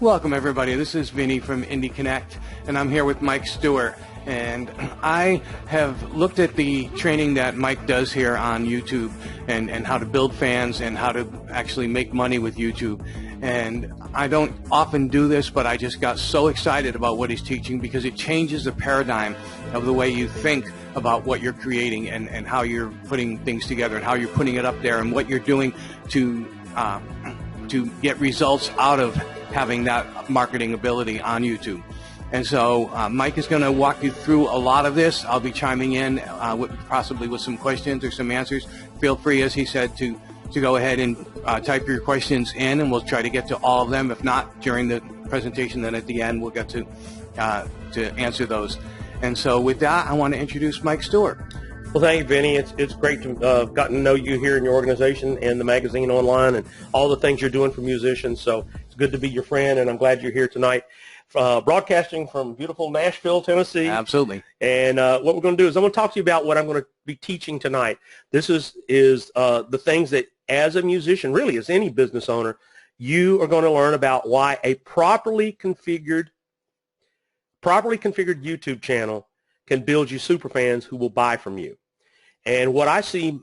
Welcome everybody, this is Vinny from Indie Connect, and I'm here with Mike Stewart. And I have looked at the training that Mike does here on YouTube and how to build fans and how to actually make money with YouTube. And I don't often do this, but I just got so excited about what he's teaching because it changes the paradigm of the way you think about what you're creating and how you're putting things together and how you're putting it up there and what you're doing to get results out of having that marketing ability on YouTube. And so Mike is going to walk you through a lot of this. I'll be chiming in possibly with some questions or some answers. Feel free, as he said, to go ahead and type your questions in, and we'll try to get to all of them. If not during the presentation, then at the end we'll get to answer those. And so with that, I want to introduce Mike Stewart. Well, thank you, Vinny. It's great to have gotten to know you here in your organization and the magazine online and all the things you're doing for musicians. So it's good to be your friend, and I'm glad you're here tonight. Broadcasting from beautiful Nashville, Tennessee. Absolutely. And what we're going to do is I'm going to talk to you about what I'm going to be teaching tonight. This is the things that, as a musician, really as any business owner, you are going to learn about why a properly configured YouTube channel can build you super fans who will buy from you. And what I see,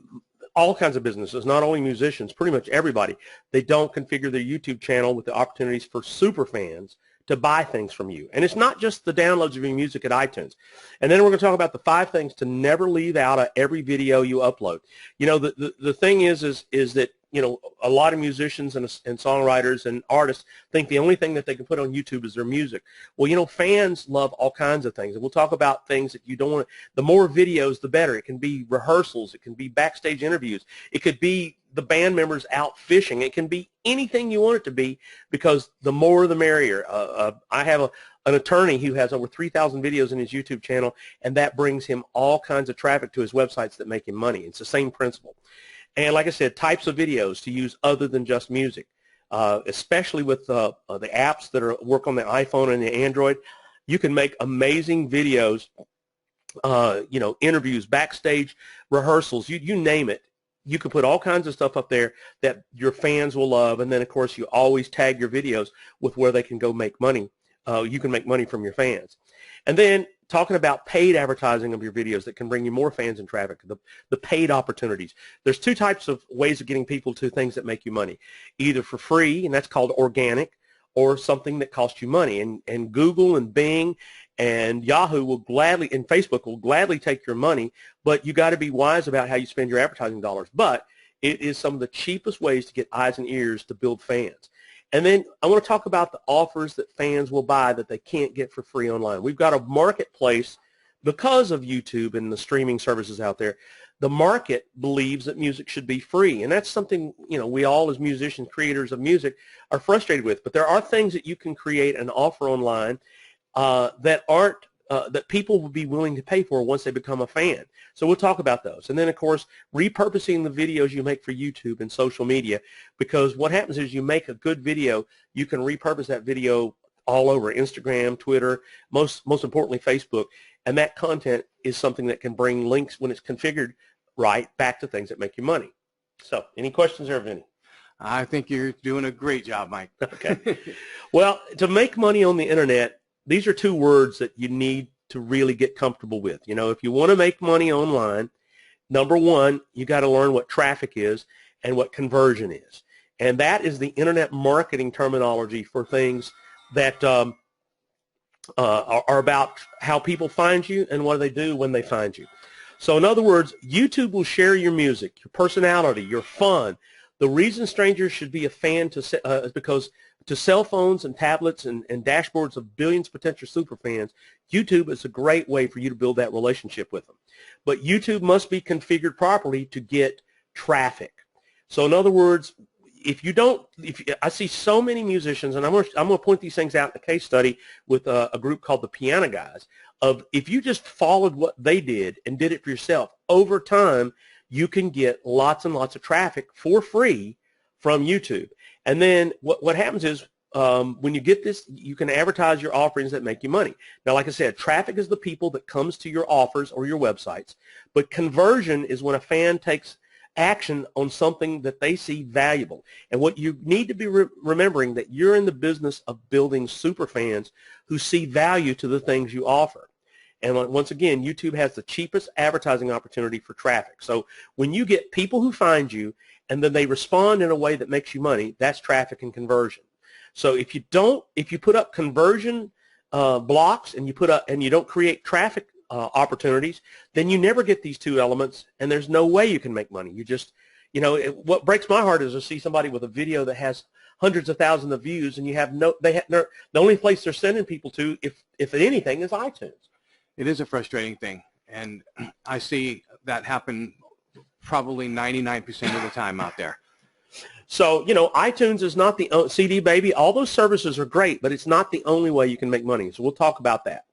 all kinds of businesses, not only musicians, pretty much everybody, they don't configure their YouTube channel with the opportunities for super fans to buy things from you. And it's not just the downloads of your music at iTunes. And then we're going to talk about the 5 things to never leave out of every video you upload. You know, the thing is that, you know, a lot of musicians and songwriters and artists think the only thing that they can put on YouTube is their music. Well, you know, fans love all kinds of things. And we'll talk about things that you don't want to, the more videos, the better. It can be rehearsals. It can be backstage interviews. It could be the band members out fishing. It can be anything you want it to be, because the more the merrier. I have an attorney who has over 3,000 videos in his YouTube channel, and that brings him all kinds of traffic to his websites that make him money. It's the same principle. And like I said, types of videos to use other than just music, especially with the apps that work on the iPhone and the Android. You can make amazing videos, you know, interviews, backstage rehearsals, you name it. You can put all kinds of stuff up there that your fans will love. And then, of course, you always tag your videos with where they can go make money. You can make money from your fans. And then talking about paid advertising of your videos that can bring you more fans and traffic, the paid opportunities. There's 2 types of ways of getting people to things that make you money, either for free, and that's called organic, or something that costs you money. And Google and Bing and Yahoo will gladly, and Facebook will gladly take your money, but you got to be wise about how you spend your advertising dollars. But it is some of the cheapest ways to get eyes and ears to build fans. And then I want to talk about the offers that fans will buy that they can't get for free online. We've got a marketplace because of YouTube and the streaming services out there. The market believes that music should be free, and that's something, you know, we all as musicians, creators of music, are frustrated with. But there are things that you can create and offer online that aren't that people will be willing to pay for once they become a fan. So we'll talk about those. And then, of course, repurposing the videos you make for YouTube and social media, because what happens is you make a good video, you can repurpose that video all over Instagram, Twitter, most importantly Facebook, and that content is something that can bring links, when it's configured right, back to things that make you money. So any questions there, Vinny? I think you're doing a great job, Mike. Okay. Well, to make money on the internet, these are 2 words that you need to really get comfortable with. You know, if you want to make money online, number 1, you got to learn what traffic is and what conversion is. And that is the internet marketing terminology for things that are about how people find you and what they do when they find you. So in other words, YouTube will share your music, your personality, your fun. The reason strangers should be a fan is because to cell phones and tablets and dashboards of billions of potential super fans, YouTube is a great way for you to build that relationship with them. But YouTube must be configured properly to get traffic. So in other words, I see so many musicians, and I'm going to point these things out in a case study with a group called the Piano Guys, of if you just followed what they did and did it for yourself, over time you can get lots and lots of traffic for free from YouTube. And then what happens is when you get this, you can advertise your offerings that make you money. Now, like I said, traffic is the people that comes to your offers or your websites, but conversion is when a fan takes action on something that they see valuable. And what you need to be remembering that you're in the business of building super fans who see value to the things you offer. And once again, YouTube has the cheapest advertising opportunity for traffic. So when you get people who find you and then they respond in a way that makes you money, that's traffic and conversion. So if you put up conversion blocks and you don't create traffic opportunities, then you never get these two elements, and there's no way you can make money. You just, what breaks my heart is to see somebody with a video that has hundreds of thousands of views, and the only place they're sending people to, if anything, is iTunes. It is a frustrating thing, and I see that happen probably 99% of the time out there. So, iTunes is not the CD Baby. All those services are great, but it's not the only way you can make money. So we'll talk about that.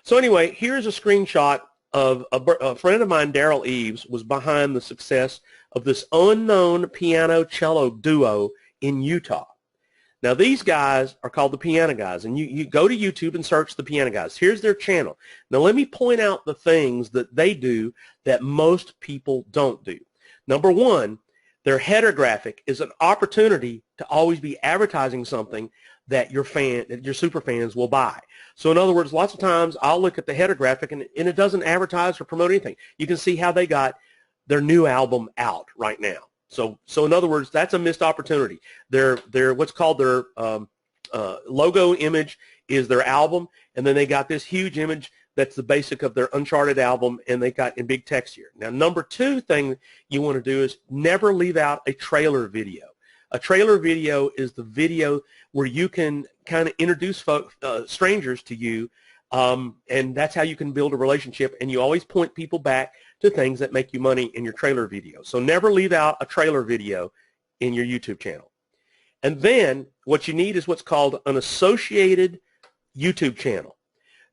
So anyway, here's a screenshot of a friend of mine, Daryl Eves, was behind the success of this unknown piano-cello duo in Utah. Now, these guys are called the Piano Guys, and you go to YouTube and search the Piano Guys. Here's their channel. Now, let me point out the things that they do that most people don't do. Number one, their header graphic is an opportunity to always be advertising something that your super fans will buy. So in other words, lots of times I'll look at the header graphic and it doesn't advertise or promote anything. You can see how they got their new album out right now. So in other words, that's a missed opportunity. Their what's called their logo image is their album, and then they got this huge image that's the basic of their Uncharted album, and they got in big text here. Now, number two thing you want to do is never leave out a trailer video. A trailer video is the video where you can kind of introduce strangers to you, and that's how you can build a relationship, and you always point people back to things that make you money in your trailer video. So never leave out a trailer video in your YouTube channel. And then what you need is what's called an associated YouTube channel.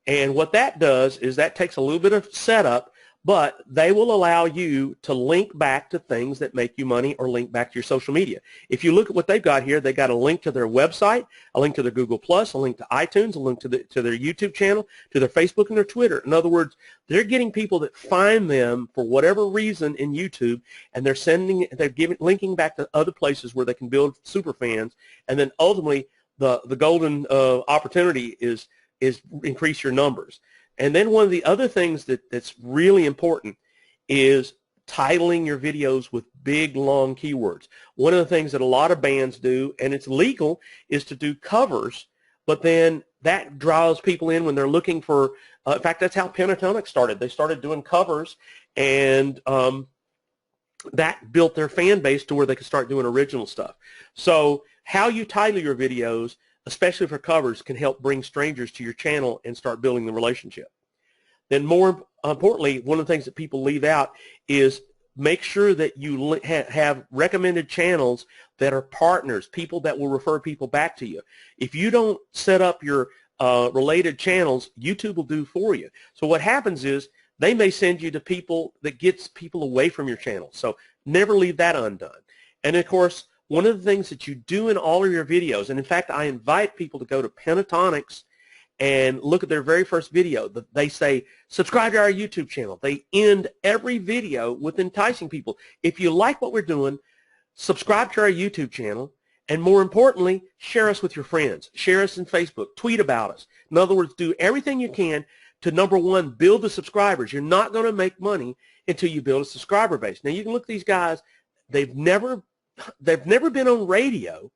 And what that does is that takes a little bit of setup, but they will allow you to link back to things that make you money or link back to your social media. If you look at what they've got here, they got a link to their website, a link to their Google+, a link to iTunes, a link to their YouTube channel, to their Facebook and their Twitter. In other words, they're getting people that find them for whatever reason in YouTube, and they're linking back to other places where they can build super fans, and then ultimately the golden opportunity is increase your numbers. And then one of the other things that's really important is titling your videos with big, long keywords. One of the things that a lot of bands do, and it's legal, is to do covers, but then that draws people in when they're looking for, in fact, that's how Pentatonic started. They started doing covers, and that built their fan base to where they could start doing original stuff. So how you title your videos, especially for covers, can help bring strangers to your channel and start building the relationship. Then more importantly, one of the things that people leave out is make sure that you have recommended channels that are partners, people that will refer people back to you. If you don't set up your related channels, YouTube will do for you. So what happens is they may send you to people that gets people away from your channel. So never leave that undone. And of course, one of the things that you do in all of your videos, and in fact, I invite people to go to Pentatonic's and look at their very first video. They say, subscribe to our YouTube channel. They end every video with enticing people. If you like what we're doing, subscribe to our YouTube channel, and more importantly, share us with your friends. Share us in Facebook. Tweet about us. In other words, do everything you can to, number one, build the subscribers. You're not going to make money until you build a subscriber base. Now, you can look at these guys. They've never been on radio.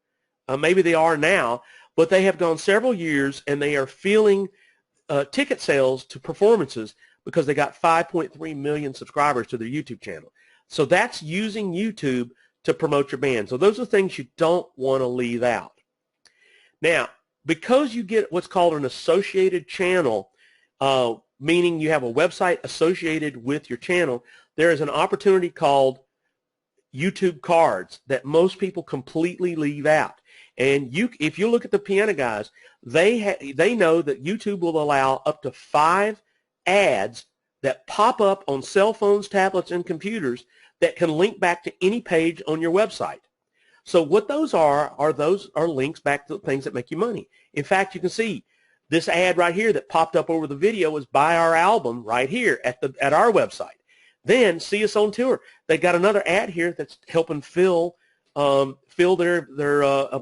Maybe they are now, but they have gone several years, and they are filling ticket sales to performances because they got 5.3 million subscribers to their YouTube channel. So that's using YouTube to promote your band. So those are things you don't want to leave out. Now, because you get what's called an associated channel, meaning you have a website associated with your channel, there is an opportunity called YouTube cards that most people completely leave out. And if you look at the Piano Guys, they know that YouTube will allow up to 5 ads that pop up on cell phones, tablets, and computers that can link back to any page on your website. So what those are links back to things that make you money. In fact, you can see this ad right here that popped up over the video was buy our album right here at our website. Then see us on tour. They got another ad here that's helping fill their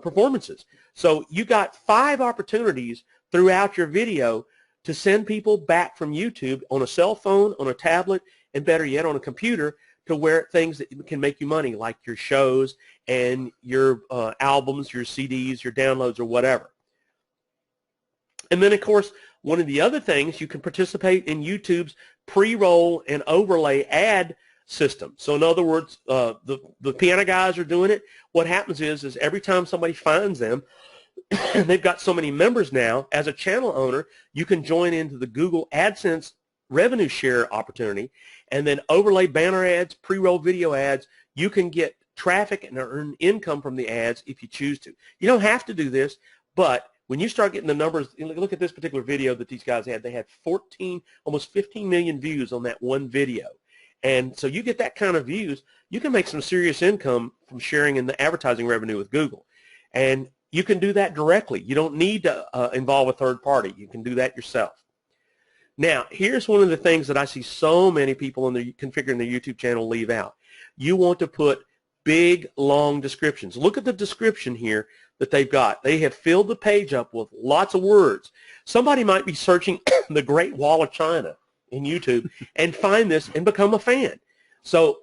performances. So you got 5 opportunities throughout your video to send people back from YouTube on a cell phone, on a tablet, and better yet on a computer, to where things that can make you money, like your shows and your albums, your CDs, your downloads, or whatever. And then, of course, one of the other things, you can participate in YouTube's pre-roll and overlay ad system. So in other words, the piano guys are doing it. What happens is every time somebody finds them, they've got so many members now, as a channel owner, you can join into the Google AdSense revenue share opportunity and then overlay banner ads, pre-roll video ads. You can get traffic and earn income from the ads if you choose to. You don't have to do this, but when you start getting the numbers, look at this particular video that these guys had. They had almost 15 million views on that one video. And so you get that kind of views, you can make some serious income from sharing in the advertising revenue with Google. And you can do that directly. You don't need to involve a third party. You can do that yourself. Now, here's one of the things that I see so many people configuring their YouTube channel leave out. You want to put big, long descriptions. Look at the description here that they've got. They have filled the page up with lots of words. Somebody might be searching the Great Wall of China in YouTube and find this and become a fan. So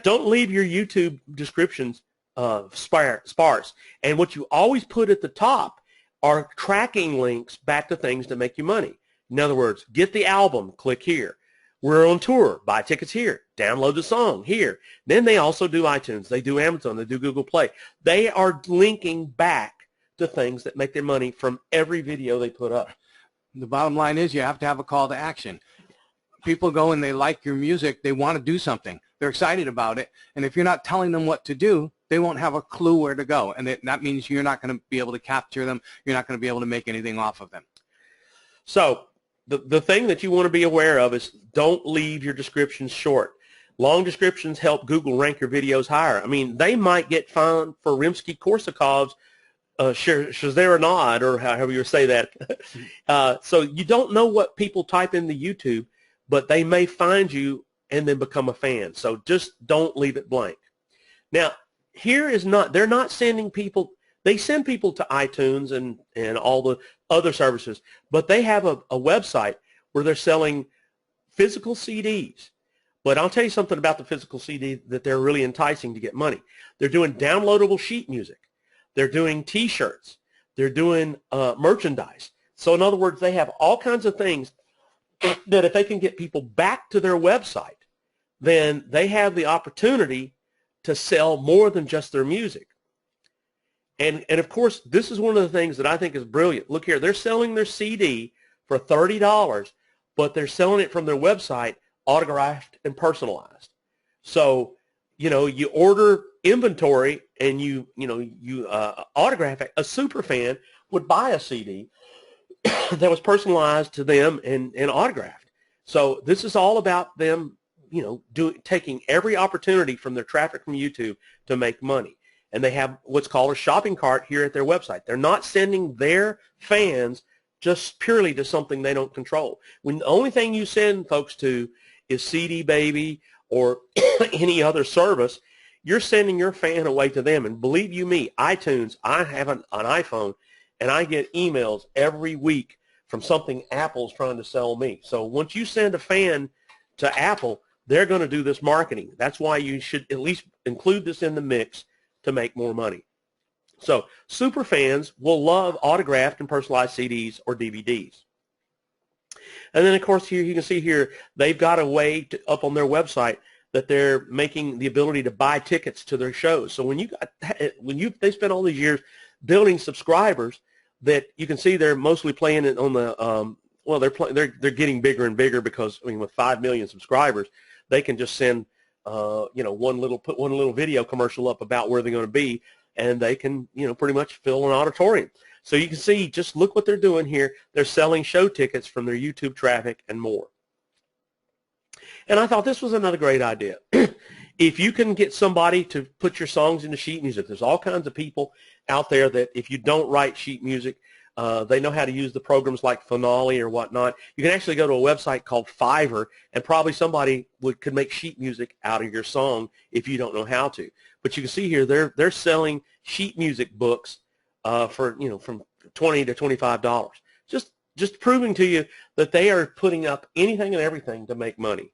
don't leave your YouTube descriptions sparse. And what you always put at the top are tracking links back to things that make you money. In other words, get the album, click here. We're on tour, buy tickets here. Download the song here. Then they also do iTunes. They do Amazon. They do Google Play. They are linking back to things that make their money from every video they put up. The bottom line is you have to have a call to action. People go and they like your music. They want to do something. They're excited about it. And if you're not telling them what to do, they won't have a clue where to go. And that means you're not going to be able to capture them. You're not going to be able to make anything off of them. So the thing that you want to be aware of is don't leave your descriptions short. Long descriptions help Google rank your videos higher. I mean, they might get found for Rimsky-Korsakov's Shazera or however you say that. So you don't know what people type into YouTube, but they may find you and then become a fan. So just don't leave it blank. Now, they're not sending people, they send people to iTunes and all the other services, but they have a website where they're selling physical CDs. But I'll tell you something about the physical CD that they're really enticing to get money. They're doing downloadable sheet music. They're doing T-shirts. They're doing merchandise. So in other words, they have all kinds of things that if they can get people back to their website, then they have the opportunity to sell more than just their music. And of course, this is one of the things that I think is brilliant. Look here, they're selling their CD for $30, but they're selling it from their website autographed and personalized. So, you order inventory and you autograph it. A super fan would buy a CD that was personalized to them and autographed. So this is all about them, taking every opportunity from their traffic from YouTube to make money. And they have what's called a shopping cart here at their website. They're not sending their fans just purely to something they don't control. When the only thing you send folks to is CD Baby or any other service, you're sending your fan away to them. And believe you me, iTunes, I have an iPhone, and I get emails every week from something Apple's trying to sell me. So once you send a fan to Apple, they're going to do this marketing. That's why you should at least include this in the mix to make more money. So super fans will love autographed and personalized CDs or DVDs. And then, of course, here you can see here they've got a way up on their website that they're making the ability to buy tickets to their shows. So they spent all these years building subscribers that you can see they're mostly playing it on the they're getting bigger and bigger because with 5 million subscribers, they can just send put one little video commercial up about where they're going to be, and they can pretty much fill an auditorium. So you can see, just look what they're doing here. They're selling show tickets from their YouTube traffic and more. And I thought this was another great idea. If you can get somebody to put your songs into sheet music, there's all kinds of people out there that if you don't write sheet music, They know how to use the programs like Finale or whatnot. You can actually go to a website called Fiverr, and probably somebody could make sheet music out of your song if you don't know how to. But you can see here they're selling sheet music books for from $20 to $25. Just proving to you that they are putting up anything and everything to make money.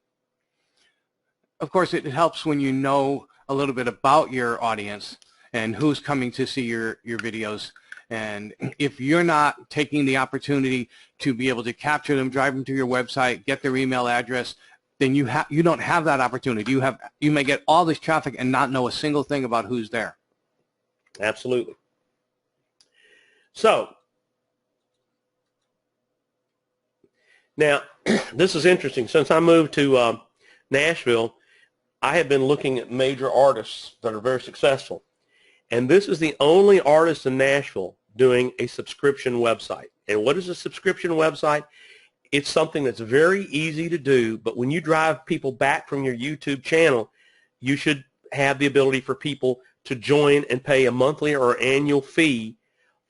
Of course, it helps when you know a little bit about your audience and who's coming to see your videos. And if you're not taking the opportunity to be able to capture them, drive them to your website, get their email address, then you don't have that opportunity. You may get all this traffic and not know a single thing about who's there. Absolutely. So now this is interesting. Since I moved to Nashville, I have been looking at major artists that are very successful. And this is the only artist in Nashville doing a subscription website. And what is a subscription website? It's something that's very easy to do, but when you drive people back from your YouTube channel, you should have the ability for people to join and pay a monthly or annual fee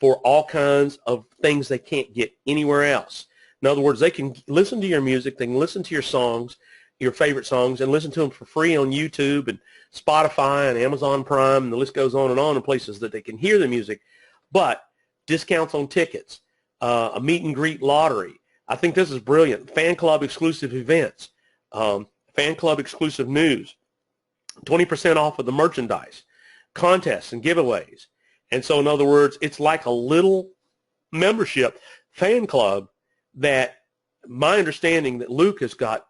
for all kinds of things they can't get anywhere else. In other words, they can listen to your music, they can listen to your songs, your favorite songs, and listen to them for free on YouTube and Spotify and Amazon Prime, and the list goes on in places that they can hear the music. But discounts on tickets, a meet and greet lottery. I think this is brilliant. Fan club exclusive events, fan club exclusive news, 20% off of the merchandise, contests and giveaways. And so in other words, it's like a little membership fan club that my understanding that Luke has got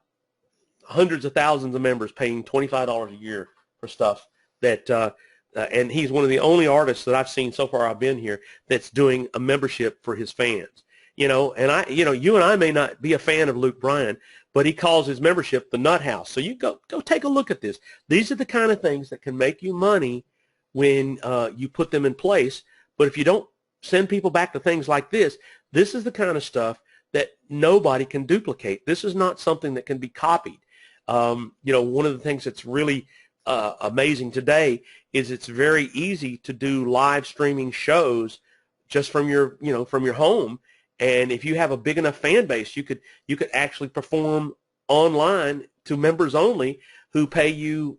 hundreds of thousands of members paying $25 a year for stuff that and he's one of the only artists that I've seen so far I've been here that's doing a membership for his fans. And you and I may not be a fan of Luke Bryan, but he calls his membership the Nut House. So you go take a look at this. These are the kind of things that can make you money when you put them in place. But if you don't send people back to things like this, this is the kind of stuff that nobody can duplicate. This is not something that can be copied. One of the things that's really amazing today is it's very easy to do live streaming shows just from your home. And if you have a big enough fan base, you could actually perform online to members only who pay you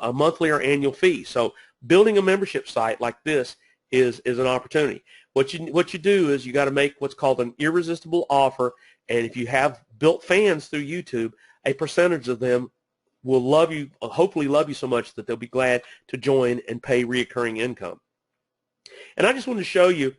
a monthly or annual fee. So building a membership site like this is an opportunity. What you do is you got to make what's called an irresistible offer, and if you have built fans through YouTube, a percentage of them will love you, hopefully love you so much that they'll be glad to join and pay reoccurring income. And I just want to show you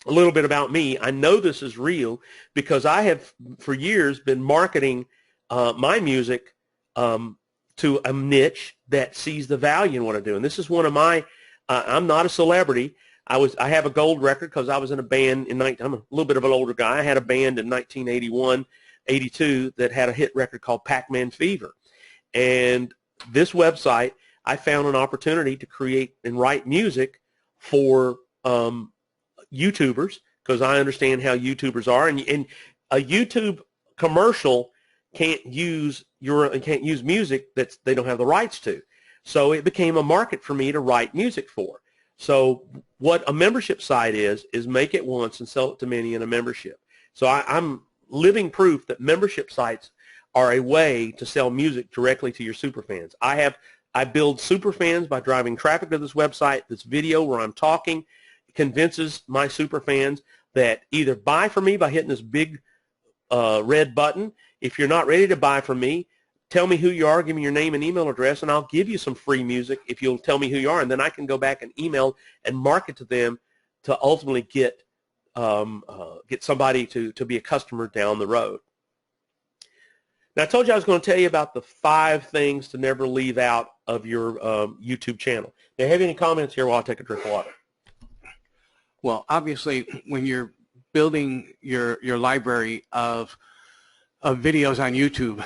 a little bit about me. I know this is real because I have for years been marketing my music to a niche that sees the value in what I do. And this is one of my, I'm not a celebrity. I have a gold record because I was in a band I'm a little bit of an older guy. I had a band in 1981, 82 that had a hit record called Pac-Man Fever. And this website, I found an opportunity to create and write music for YouTubers because I understand how YouTubers are. And a YouTube commercial can't use music that they don't have the rights to. So it became a market for me to write music for. So what a membership site is make it once and sell it to many in a membership. So I'm living proof that membership sites are a way to sell music directly to your superfans. I build superfans by driving traffic to this website. This video where I'm talking convinces my superfans that either buy from me by hitting this big red button. If you're not ready to buy from me, tell me who you are, give me your name and email address, and I'll give you some free music if you'll tell me who you are, and then I can go back and email and market to them to ultimately get somebody to be a customer down the road. Now, I told you I was going to tell you about the 5 things to never leave out of your YouTube channel. Now, have any comments here while I take a drink of water? Well, obviously, when you're building your library of videos on YouTube,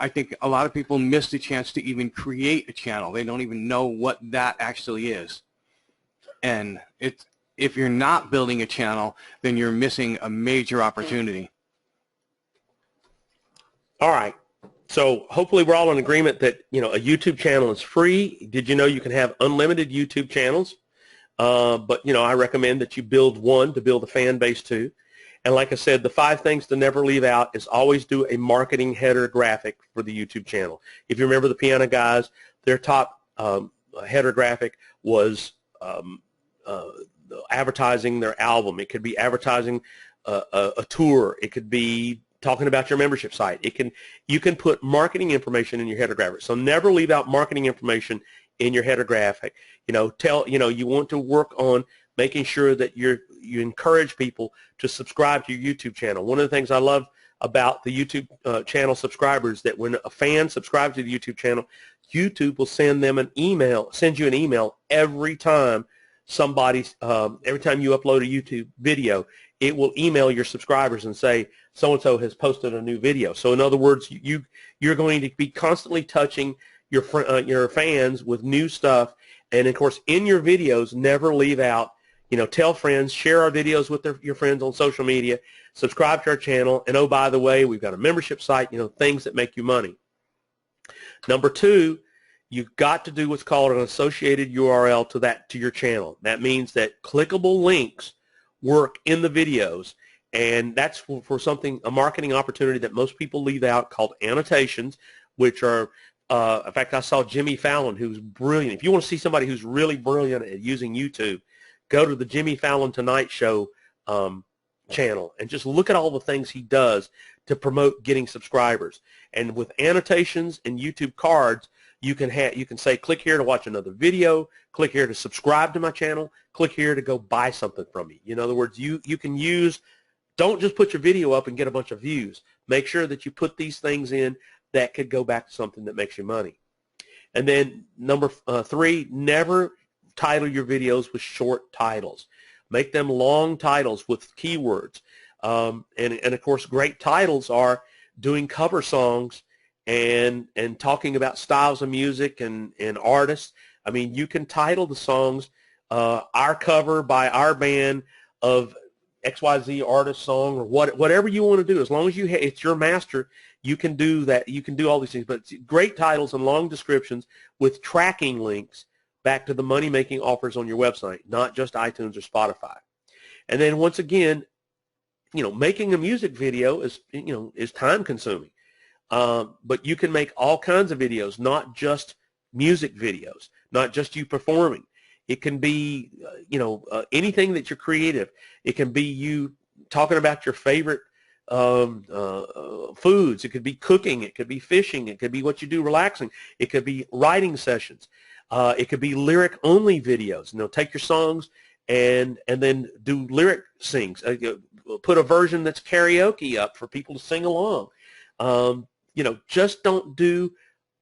I think a lot of people miss the chance to even create a channel. They don't even know what that actually is. And if you're not building a channel, then you're missing a major opportunity. All right. So hopefully we're all in agreement that a YouTube channel is free. Did you know you can have unlimited YouTube channels? but I recommend that you build one to build a fan base too. And like I said, the 5 things to never leave out is always do a marketing header graphic for the YouTube channel. If you remember the Piano Guys, their top header graphic was advertising their album. It could be advertising a tour. It could be talking about your membership site. You can put marketing information in your header graphic. So never leave out marketing information in your header graphic. You want to work on making sure that you encourage people to subscribe to your YouTube channel. One of the things I love about the YouTube channel subscribers, that when a fan subscribes to the YouTube channel, YouTube will send you an email every time every time you upload a YouTube video. It will email your subscribers and say, so-and-so has posted a new video. So in other words, you're going to be constantly touching your fans with new stuff. And of course, in your videos, never leave out, tell friends, share our videos with your friends on social media, subscribe to our channel, and oh, by the way, we've got a membership site, things that make you money. Number 2, you've got to do what's called an associated URL to your channel. That means that clickable links work in the videos, and that's for a marketing opportunity that most people leave out, called annotations, which are, in fact, I saw Jimmy Fallon, who's brilliant. If you want to see somebody who's really brilliant at using YouTube, go to the Jimmy Fallon Tonight Show channel and just look at all the things he does to promote getting subscribers. And with annotations and YouTube cards, you can say, click here to watch another video, click here to subscribe to my channel, click here to go buy something from me. In other words, you can don't just put your video up and get a bunch of views. Make sure that you put these things in that could go back to something that makes you money. And then number 3, never title your videos with short titles. Make them long titles with keywords. And of course, great titles are doing cover songs and talking about styles of music and artists. I mean, you can title the songs our cover by our band of XYZ artist song, or whatever you want to do. As long as it's your master, you can do that. You can do all these things. But it's great titles and long descriptions with tracking links back to the money-making offers on your website, not just iTunes or Spotify. And then once again, making a music video is time-consuming. But you can make all kinds of videos, not just music videos, not just you performing. It can be, anything that you're creative. It can be you talking about your favorite foods. It could be cooking. It could be fishing. It could be what you do relaxing. It could be writing sessions. It could be lyric-only videos. Take your songs and then do lyric sings. Put a version that's karaoke up for people to sing along. Just don't do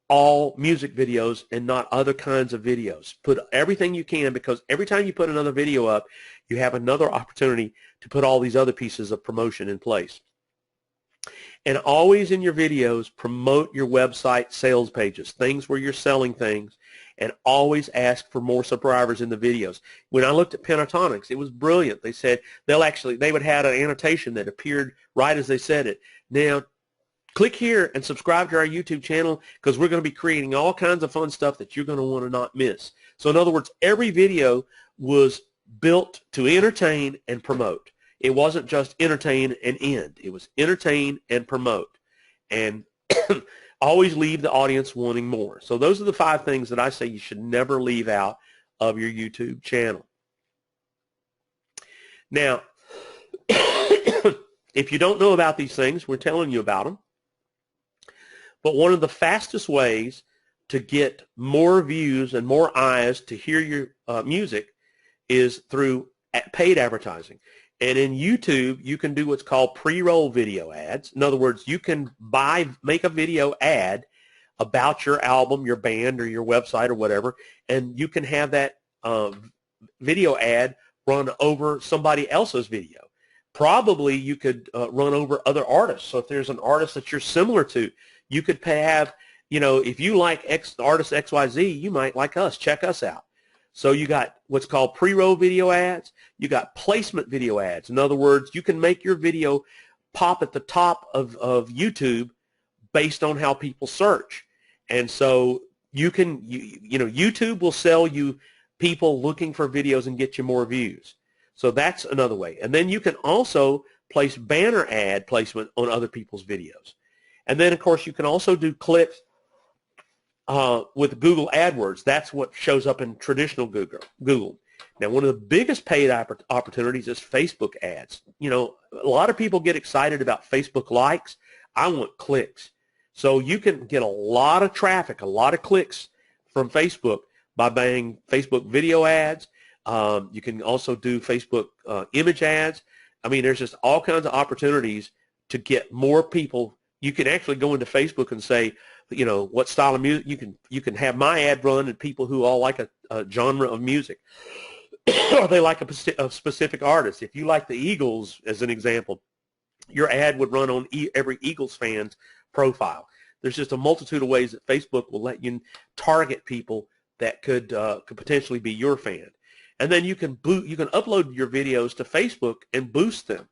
all music videos and not other kinds of videos. Put everything you can, because every time you put another video up, you have another opportunity to put all these other pieces of promotion in place. And always in your videos, promote your website sales pages, things where you're selling things, and always ask for more subscribers in the videos. When I looked at Pentatonics, it was brilliant. They said they would have an annotation that appeared right as they said it. Now, click here and subscribe to our YouTube channel, because we're going to be creating all kinds of fun stuff that you're going to want to not miss. So in other words, every video was built to entertain and promote. It wasn't just entertain and end. It was entertain and promote. And always leave the audience wanting more. So those are the 5 things that I say you should never leave out of your YouTube channel. Now, if you don't know about these things, we're telling you about them. But one of the fastest ways to get more views and more eyes to hear your music is through paid advertising. And in YouTube, you can do what's called pre-roll video ads. In other words, you can make a video ad about your album, your band, or your website, or whatever, and you can have that video ad run over somebody else's video. Probably you could run over other artists. So if there's an artist that you're similar to, you could have, if you like artist XYZ, you might like us. Check us out. So you got what's called pre-roll video ads. You got placement video ads. In other words, you can make your video pop at the top of YouTube based on how people search. And so YouTube will sell you people looking for videos and get you more views. So that's another way. And then you can also place banner ad placement on other people's videos. And then, of course, you can also do clicks with Google AdWords. That's what shows up in traditional Google. Now, one of the biggest paid opportunities is Facebook ads. You know, a lot of people get excited about Facebook likes. I want clicks. So you can get a lot of traffic, a lot of clicks from Facebook by buying Facebook video ads. You can also do Facebook image ads. I mean, there's just all kinds of opportunities to get more people. You can actually go into Facebook and say, you know, what style of music you can have my ad run, and people who all like a genre of music, or they like a specific artist. If you like the Eagles, as an example, your ad would run on every Eagles fan's profile. There's just a multitude of ways that Facebook will let you target people that could potentially be your fan. And then you can upload your videos to Facebook and boost them.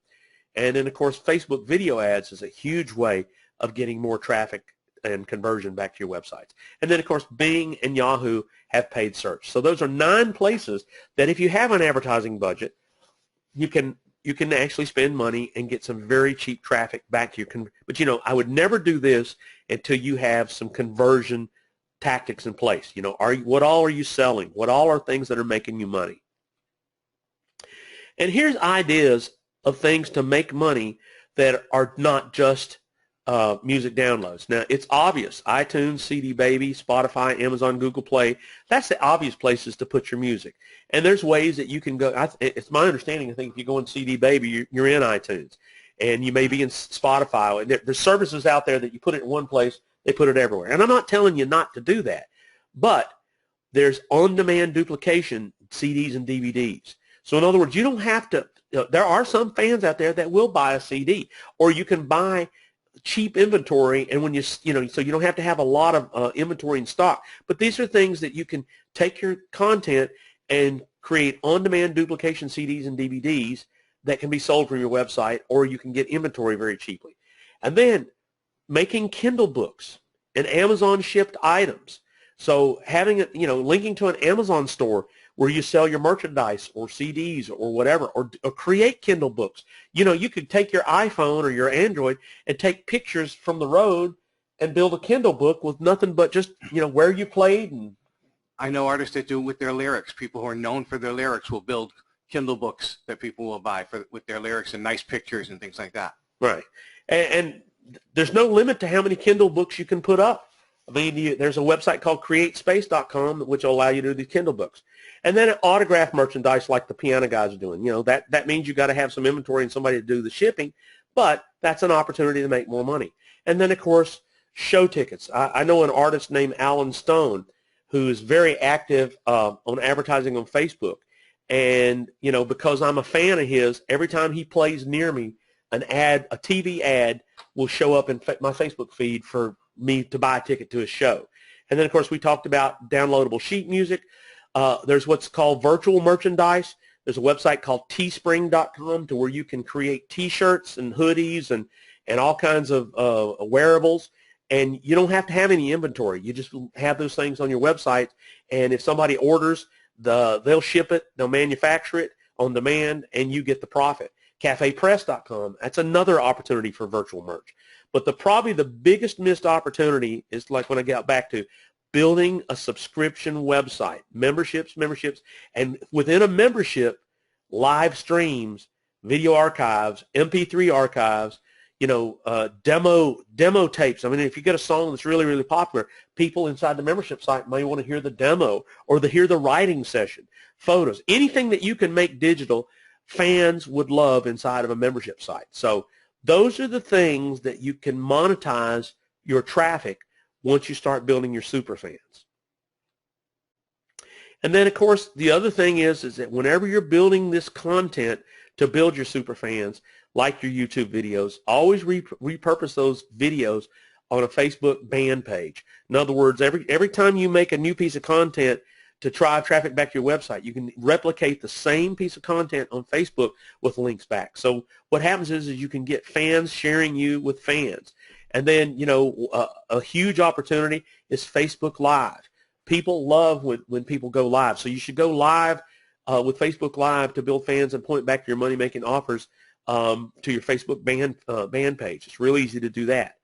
And then, of course, Facebook video ads is a huge way of getting more traffic and conversion back to your websites. And then, of course, Bing and Yahoo have paid search. So those are 9 places that if you have an advertising budget, you can actually spend money and get some very cheap traffic back to you. But, you know, I would never do this until you have some conversion tactics in place. You know, what all are you selling? What all are things that are making you money? And here's ideas of things to make money that are not just music downloads. Now, it's obvious. iTunes, CD Baby, Spotify, Amazon, Google Play. That's the obvious places to put your music. And there's ways that you can go. It's my understanding, I think, if you go in CD Baby, you're in iTunes. And you may be in Spotify. And there's services out there that you put it in one place, they put it everywhere. And I'm not telling you not to do that. But there's on-demand duplication CDs and DVDs. So in other words, you don't have to. There are some fans out there that will buy a CD, or you can buy cheap inventory, and when so you don't have to have a lot of inventory in stock. But these are things that you can take your content and create on-demand duplication CDs and DVDs that can be sold from your website, or you can get inventory very cheaply. And then making Kindle books and Amazon shipped items. So having it, linking to an Amazon store where you sell your merchandise or CDs or whatever, or create Kindle books. You could take your iPhone or your Android and take pictures from the road and build a Kindle book with nothing but just, where you played. And I know artists that do it with their lyrics. People who are known for their lyrics will build Kindle books that people will buy with their lyrics and nice pictures and things like that. Right. And there's no limit to how many Kindle books you can put up. I mean, there's a website called createspace.com which will allow you to do these Kindle books. And then autograph merchandise like the piano guys are doing. That means you got to have some inventory and somebody to do the shipping, but that's an opportunity to make more money. And then, of course, show tickets. I know an artist named Alan Stone who is very active on advertising on Facebook. And, because I'm a fan of his, every time he plays near me, a TV ad will show up in my Facebook feed for me to buy a ticket to his show. And then, of course, we talked about downloadable sheet music. There's what's called virtual merchandise. There's a website called teespring.com to where you can create T-shirts and hoodies and all kinds of wearables. And you don't have to have any inventory. You just have those things on your website. And if somebody orders, they'll ship it, they'll manufacture it on demand, and you get the profit. CafePress.com, that's another opportunity for virtual merch. But probably the biggest missed opportunity is like when I got back to building a subscription website, memberships, and within a membership, live streams, video archives, MP3 archives, demo tapes. I mean, if you get a song that's really, really popular, people inside the membership site may want to hear the demo or hear the writing session, photos, anything that you can make digital, fans would love inside of a membership site. So those are the things that you can monetize your traffic once you start building your super fans. And then, of course, the other thing is that whenever you're building this content to build your super fans, like your YouTube videos, always repurpose those videos on a Facebook band page. In other words, every time you make a new piece of content to drive traffic back to your website, you can replicate the same piece of content on Facebook with links back. So what happens is you can get fans sharing you with fans. And then, a huge opportunity is Facebook Live. People love when people go live. So you should go live with Facebook Live to build fans and point back your money-making offers to your Facebook band page. It's real easy to do that.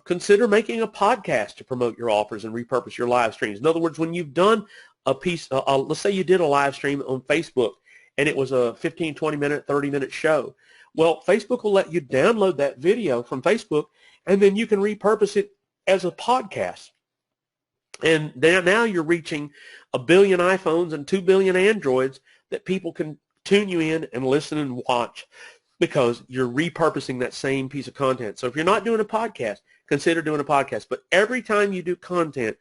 Consider making a podcast to promote your offers and repurpose your live streams. In other words, when you've done a piece, let's say you did a live stream on Facebook and it was a 15, 20-minute, 30-minute show. Well, Facebook will let you download that video from Facebook, and then you can repurpose it as a podcast. And now you're reaching 1 billion iPhones and 2 billion Androids that people can tune you in and listen and watch because you're repurposing that same piece of content. So if you're not doing a podcast, consider doing a podcast. But every time you do content,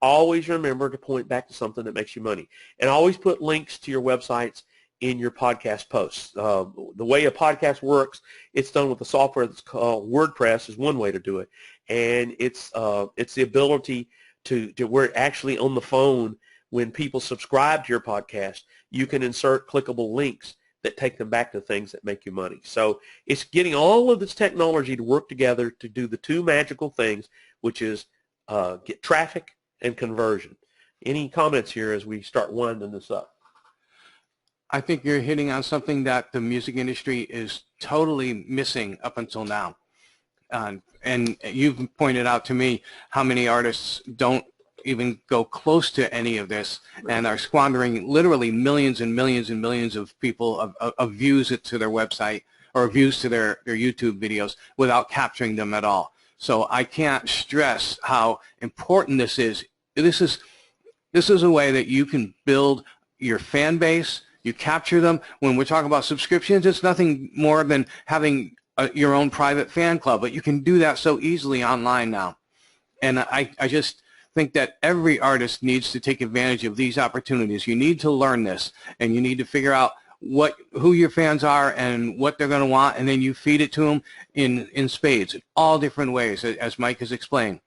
always remember to point back to something that makes you money. And always put links to your websites in your podcast posts. The way a podcast works, it's done with the software that's called WordPress is one way to do it. And it's the ability to where actually on the phone, when people subscribe to your podcast, you can insert clickable links that take them back to things that make you money. So it's getting all of this technology to work together to do the two magical things, which is get traffic and conversion. Any comments here as we start winding this up? I think you're hitting on something that the music industry is totally missing up until now. And you've pointed out to me how many artists don't even go close to any of this and are squandering literally millions and millions and millions of people of views to their website or views to their YouTube videos without capturing them at all. So I can't stress how important this is. This is a way that you can build your fan base. You capture them. When we're talking about subscriptions, it's nothing more than having your own private fan club, but you can do that so easily online now. And I just think that every artist needs to take advantage of these opportunities. You need to learn this, and you need to figure out who your fans are and what they're going to want, and then you feed it to them in spades, in all different ways, as Mike has explained.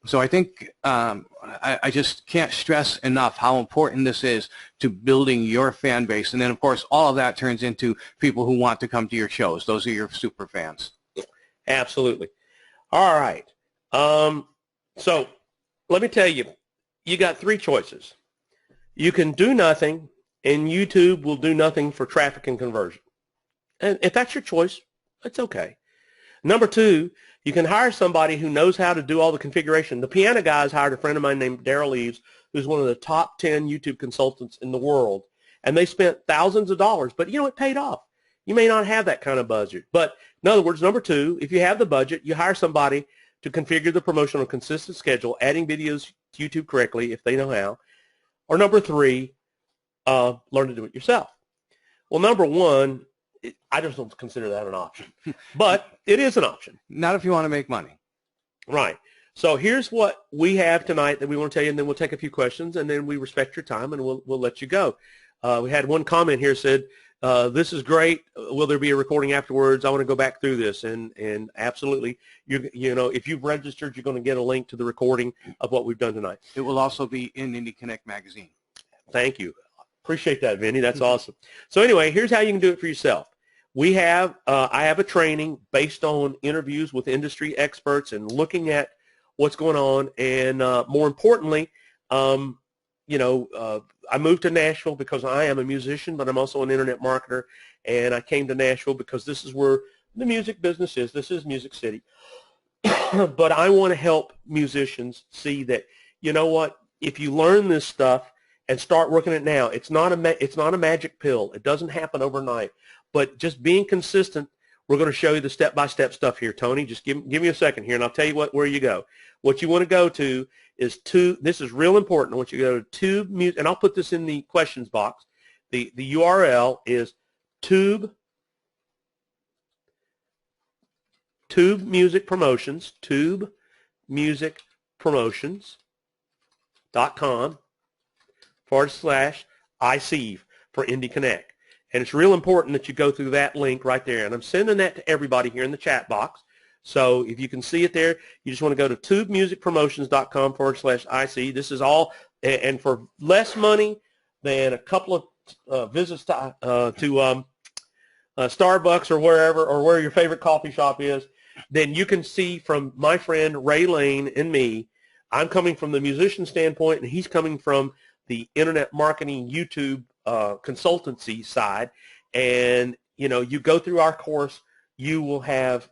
So I think I just can't stress enough how important this is to building your fan base. And then, of course, all of that turns into people who want to come to your shows. Those are your super fans. Absolutely. All right. So let me tell you, you got three choices. You can do nothing, and YouTube will do nothing for traffic and conversion. And if that's your choice, that's okay. Number two, you can hire somebody who knows how to do all the configuration. The piano guys hired a friend of mine named Daryl Eves, who's one of the top 10 YouTube consultants in the world, and they spent thousands of dollars, but it paid off. You may not have that kind of budget, but in other words, number two, if you have the budget, you hire somebody to configure the promotion on a consistent schedule, adding videos to YouTube correctly if they know how. Or number three, learn to do it yourself. Well, number one, I just don't consider that an option, but it is an option. Not if you want to make money. Right. So here's what we have tonight that we want to tell you, and then we'll take a few questions, and then we respect your time, and we'll let you go. We had one comment here said, this is great. Will there be a recording afterwards? I want to go back through this, and absolutely. If you've registered, you're going to get a link to the recording of what we've done tonight. It will also be in Indie Connect magazine. Thank you. Appreciate that, Vinny. That's awesome. So anyway, here's how you can do it for yourself. I have a training based on interviews with industry experts and looking at what's going on. And more importantly, I moved to Nashville because I am a musician, but I'm also an internet marketer. And I came to Nashville because this is where the music business is. This is Music City. But I want to help musicians see that, you know what, if you learn this stuff and start working it now, it's not a magic pill. It doesn't happen overnight. But just being consistent, we're going to show you the step-by-step stuff here, Tony. Just give me a second here, and I'll tell you where you go. What you want to go to is this is real important. I want you to go to Tube Music, and I'll put this in the questions box. The URL is Tube Music Promotions, tubemusicpromotions.com/ICEVE for Indie Connect. And it's real important that you go through that link right there. And I'm sending that to everybody here in the chat box. So if you can see it there, you just want to go to tubemusicpromotions.com/IC. This is all, and for less money than a couple of visits to Starbucks or wherever, or where your favorite coffee shop is, then you can see from my friend Ray Lane and me I'm coming from the musician standpoint, and he's coming from the internet marketing YouTube consultancy side. And, you know, you go through our course, you will have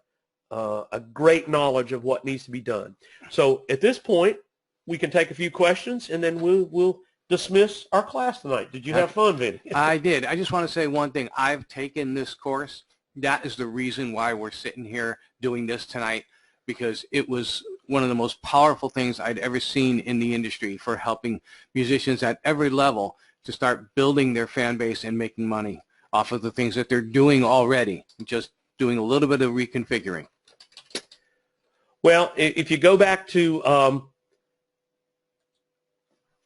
a great knowledge of what needs to be done. So at this point, we can take a few questions, and then we'll dismiss our class tonight. Did you have fun, Vinny? I did. I just want to say one thing. I've taken this course. That is the reason why we're sitting here doing this tonight, because it was one of the most powerful things I'd ever seen in the industry for helping musicians at every level to start building their fan base and making money off of the things that they're doing already, just doing a little bit of reconfiguring. Well, if you go back to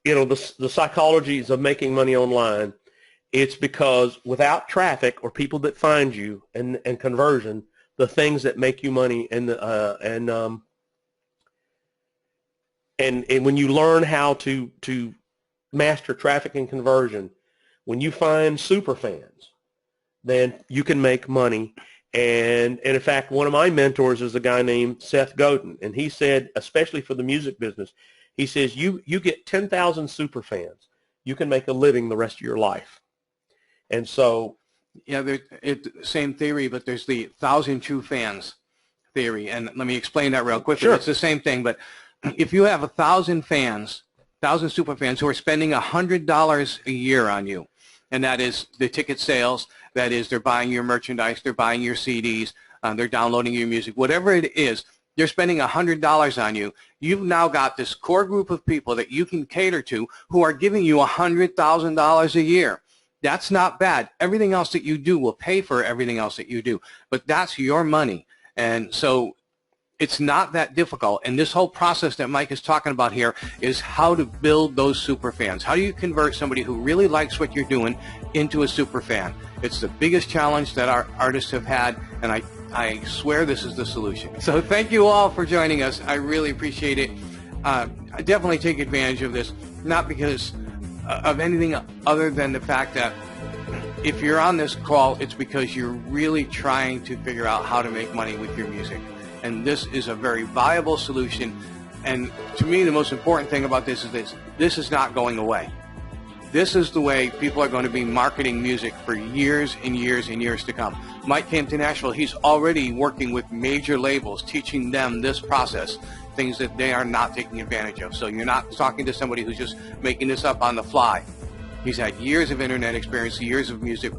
you know, the psychologies of making money online, it's because without traffic or people that find you and conversion, the things that make you money and when you learn how to master traffic and conversion, when you find super fans, then you can make money. And in fact, one of my mentors is a guy named Seth Godin, and he said, especially for the music business, he says, you get 10,000 super fans, you can make a living the rest of your life. And so, yeah, same theory, but there's the 1,000 true fans theory, and let me explain that real quickly. Sure. It's the same thing, but if you have 1,000 fans, 1,000 super fans who are spending $100 a year on you, and that is the ticket sales, that is they're buying your merchandise, they're buying your CDs, they're downloading your music, whatever it is, they're spending $100 on you. You've now got this core group of people that you can cater to who are giving you $100,000 a year. That's not bad. Everything else that you do will pay for everything else that you do, but that's your money. And so it's not that difficult. And this whole process that Mike is talking about here is how to build those super fans. How do you convert somebody who really likes what you're doing into a super fan? It's the biggest challenge that our artists have had, and I swear this is the solution. So thank you all for joining us. I really appreciate it. I definitely take advantage of this, not because of anything other than the fact that if you're on this call, it's because you're really trying to figure out how to make money with your music. And this is a very viable solution. And to me, the most important thing about this is this is not going away. This is the way people are going to be marketing music for years and years and years to come. Mike came to Nashville. He's already working with major labels, teaching them this process, things that they are not taking advantage of. So you're not talking to somebody who's just making this up on the fly. He's had years of internet experience, years of music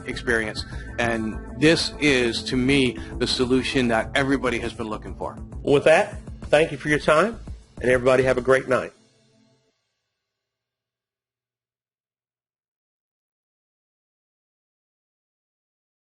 experience, and this is, to me, the solution that everybody has been looking for. With that, thank you for your time, and everybody have a great night.